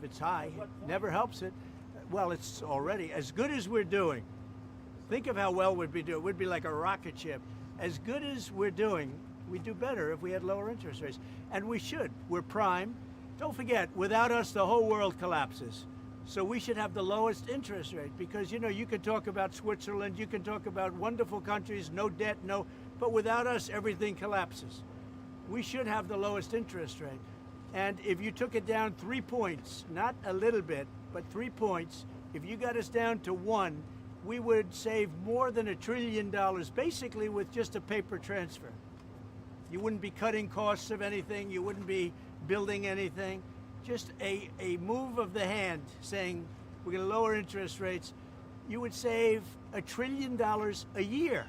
it's high. Never helps it. Well, it's already as good as we're doing. Think of how well we'd be doing. We'd be like a rocket ship. As good as we're doing, we'd do better if we had lower interest rates. And we should. We're prime. Don't forget, without us, the whole world collapses. So we should have the lowest interest rate because, you know, you can talk about Switzerland, you can talk about wonderful countries, no debt, but without us, everything collapses. We should have the lowest interest rate. And if you took it down 3 points, not a little bit, but 3 points, if you got us down to 1, we would save more than $1 trillion, basically with just a paper transfer. You wouldn't be cutting costs of anything, you wouldn't be building anything. Just a move of the hand saying we're going to lower interest rates, you would save $1 trillion a year.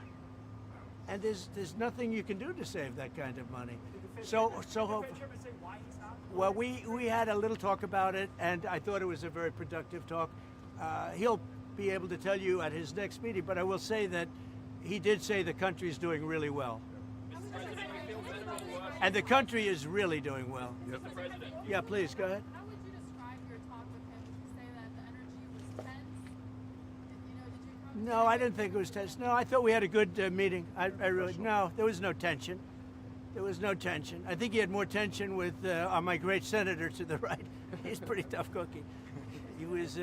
And there's nothing you can do to save that kind of money. Well, we had a little talk about it, and I thought it was a very productive talk. He'll be able to tell you at his next meeting, but I will say that he did say the country is doing really well. And the country is really doing well. Yep. Yeah, please, go ahead. How would you describe your talk with him? Would you say that the energy was tense? Did you come? No, I didn't think it was tense. No, I thought we had a good meeting. I really, no, there was no tension. There was no tension. I think he had more tension with my great senator to the right. He's a pretty tough cookie. He was,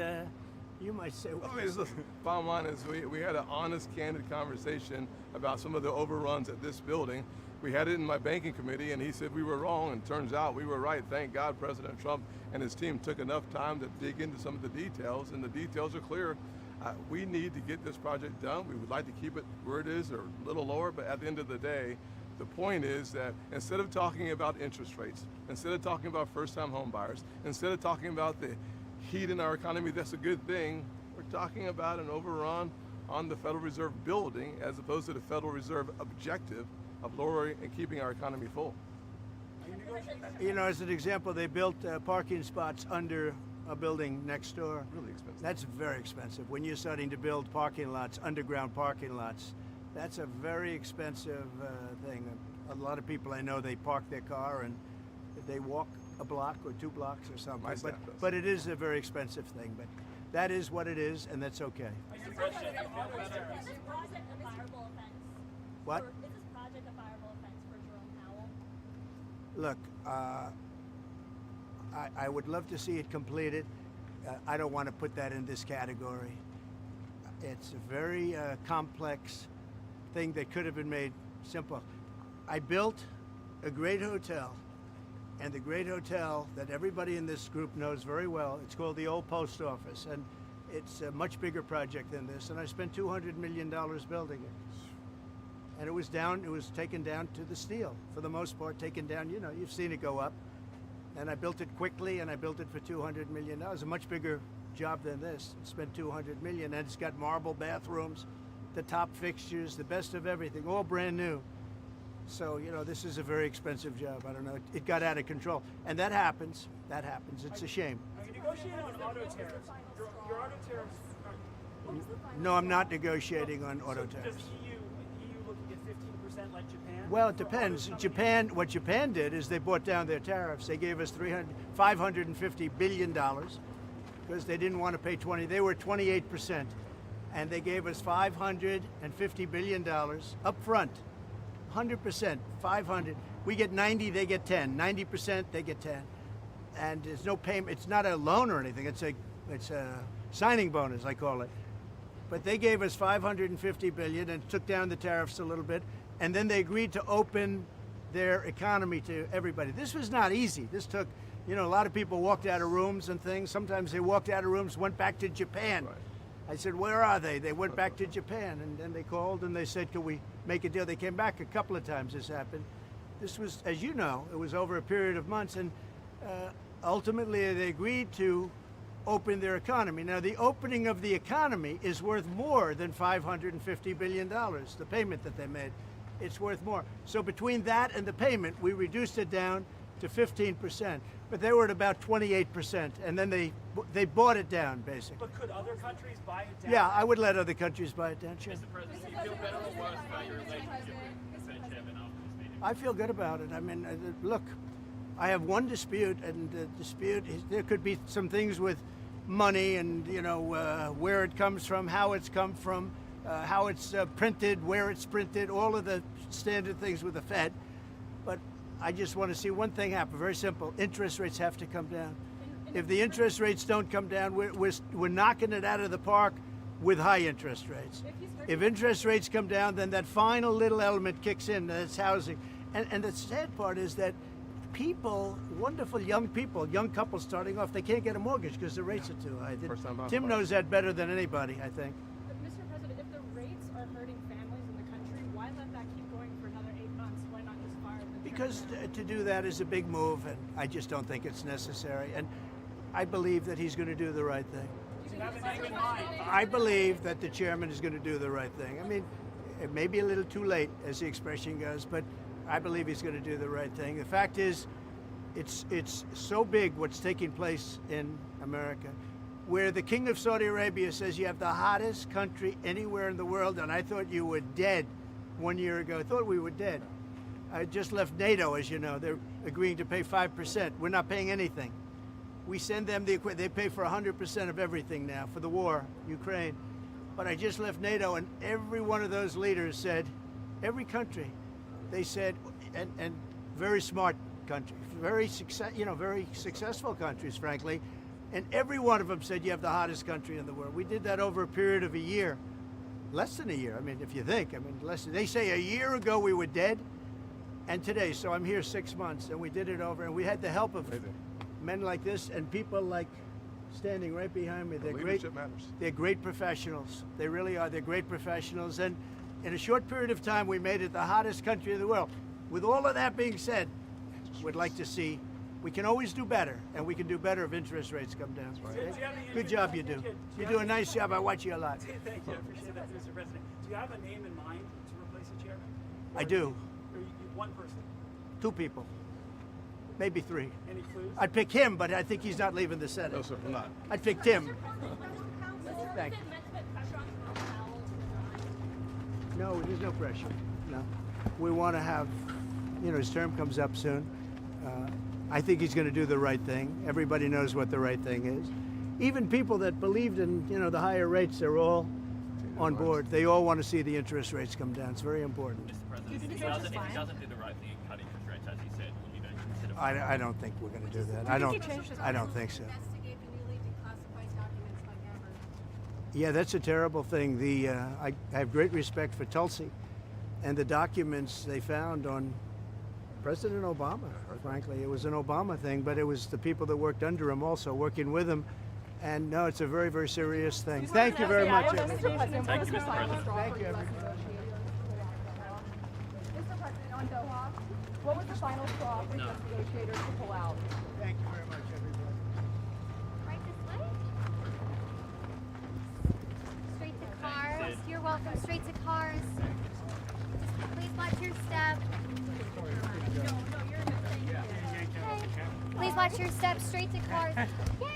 you might say. Well, bottom line is we had an honest, candid conversation about some of the overruns at this building. We had it in my banking committee, and he said we were wrong, and turns out we were right. Thank God President Trump and his team took enough time to dig into some of the details, and the details are clear. We need to get this project done. We would like to keep it where it is or a little lower, but at the end of the day, the point is that instead of talking about interest rates, instead of talking about first-time home buyers, instead of talking about the heat in our economy, that's a good thing, we're talking about an overrun on the Federal Reserve building as opposed to the Federal Reserve objective of lowering and keeping our economy full. You know, as an example, they built parking spots under a building next door. Really expensive. That's very expensive. When you're starting to build parking lots, underground parking lots, that's a very expensive thing. A lot of people I know, they park their car and they walk a block or 2 blocks or something. But it is a very expensive thing. But that is what it is, and that's okay. Is this project a fireable offense? What? Is this project a fireable offense for Jerome Powell? Look, I would love to see it completed. I don't want to put that in this category. It's a very complex thing that could have been made simple. I built a great hotel, and the great hotel that everybody in this group knows very well, it's called the Old Post Office, and it's a much bigger project than this, and I spent $200 million building it. And it was taken down to the steel, for the most part, taken down, you know, you've seen it go up. And I built it quickly, and I built it for $200 million. It was a much bigger job than this. I spent $200 million, and it's got marble bathrooms, the top fixtures, the best of everything, all brand new. So, you know, this is a very expensive job. I don't know, it got out of control. And that happens, it's a shame. Are you negotiating on auto tariffs? Your auto tariffs are... No, I'm not negotiating on auto Does tariffs. the EU looking at 15% like Japan? Well, it depends. What Japan did is they brought down their tariffs. They gave us $550 billion because they didn't want to pay 20. They were 28%, and they gave us $550 billion up front, 100%, 500. We get 90, they get 10. 90%, they get 10, and there's no payment. It's not a loan or anything. It's a signing bonus, I call it. But they gave us $550 billion and took down the tariffs a little bit. And then they agreed to open their economy to everybody. This was not easy. This took, you know, a lot of people walked out of rooms and things. Sometimes they walked out of rooms, went back to Japan. Right. I said, where are they? They went back to Japan, and then they called and they said, can we make a deal? They came back a couple of times this happened. This was, as you know, it was over a period of months, and ultimately they agreed to open their economy. Now, the opening of the economy is worth more than $550 billion, the payment that they made. It's worth more. So between that and the payment, we reduced it down to 15%. But they were at about 28%, and then they bought it down, basically. But could other countries buy it down? Yeah, I would let other countries buy it down, sure. Mr. President, do you feel better or worse about your relationship with the Fed chairman after this meeting? I feel good about it. I mean, look, I have one dispute, and the dispute is there could be some things with money and where it comes from, how it's come from, how it's printed, where it's printed, all of the standard things with the Fed. But I just want to see one thing happen. Very simple: interest rates have to come down. If the interest rates don't come down, we're knocking it out of the park with high interest rates. If interest rates come down, then that final little element kicks in. That's housing. And the sad part is that people, wonderful young people, young couples starting off, they can't get a mortgage because the rates are too high. First-time home Tim buyers. knows that better than anybody, I think. But Mr. President, if the rates are hurting families in the country, why let that keep going for another 8 months? Why not just fire the Because chairman? to do that is a big move, and I just don't think it's necessary. And I believe that he's going to do the right thing. Do you have a name in mind? I believe that the chairman is going to do the right thing. I mean, it may be a little too late, as the expression goes, but I believe he's going to do the right thing. The fact is, it's so big what's taking place in America, where the King of Saudi Arabia says you have the hottest country anywhere in the world, and I thought you were dead 1 year ago. I thought we were dead. I just left NATO, as you know. They're agreeing to pay 5%. We're not paying anything. We send them the equipment. They pay for 100% of everything now for the war, Ukraine. But I just left NATO, and every one of those leaders said, every country, they said, and very smart countries, very successful countries, frankly, and every one of them said you have the hottest country in the world. We did that over a period of a year, less than a year. I mean, if you think, they say a year ago we were dead, and today. So I'm here 6 months, and we did it over, and we had the help of men like this and people like standing right behind me. They're great. Leadership matters. They're great professionals. They really are. They're great professionals. And in a short period of time, we made it the hottest country in the world. With all of that being said, we'd like to see, we can always do better, and we can do better if interest rates come down. Do you have the Good job you do. You do a nice job. I watch you a lot. Thank you. I appreciate that, Mr. President. Do you have a name in mind to replace the chairman? I do. Or one person? 2 people. Maybe 3. Any clues? I'd pick him, but I think he's not leaving the Senate. No, sir, I'm not. I'd pick Tim. Was Thank it you. meant to put pressure on Jerome Powell to resign? No, there's no pressure. No. We want to have, his term comes up soon. I think he's going to do the right thing. Everybody knows what the right thing is. Even people that believed in, the higher rates, they're all on board. They all want to see the interest rates come down. It's very important. Mr. President, if he doesn't do the right thing and cut interest rates, as he said, will you then consider? I don't think we're going to do that. I don't think so. Investigate the newly declassified documents like ever. Yeah, that's a terrible thing. I have great respect for Tulsi and the documents they found on President Obama. Frankly, it was an Obama thing, but it was the people that worked under him also working with him. And no, it's a very, very serious thing. Thank you very much. Mr. President, Thank what you, was the Mr. final President. straw Thank for you, U.S. everybody. negotiators? Mr. President, on Doha, what was the final straw for U.S. negotiators to pull out? Thank you very much, everybody. Right this way. Straight to cars. You're welcome. Straight to cars. Just please watch your step. Okay. Please watch your step. Straight to cars. Yay!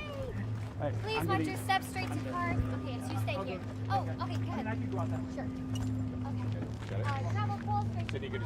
Please watch your step. Straight to cars. Okay, so you stay here. Oh, okay, good. I can go out that way. Sure. Okay. Travel full. Straight to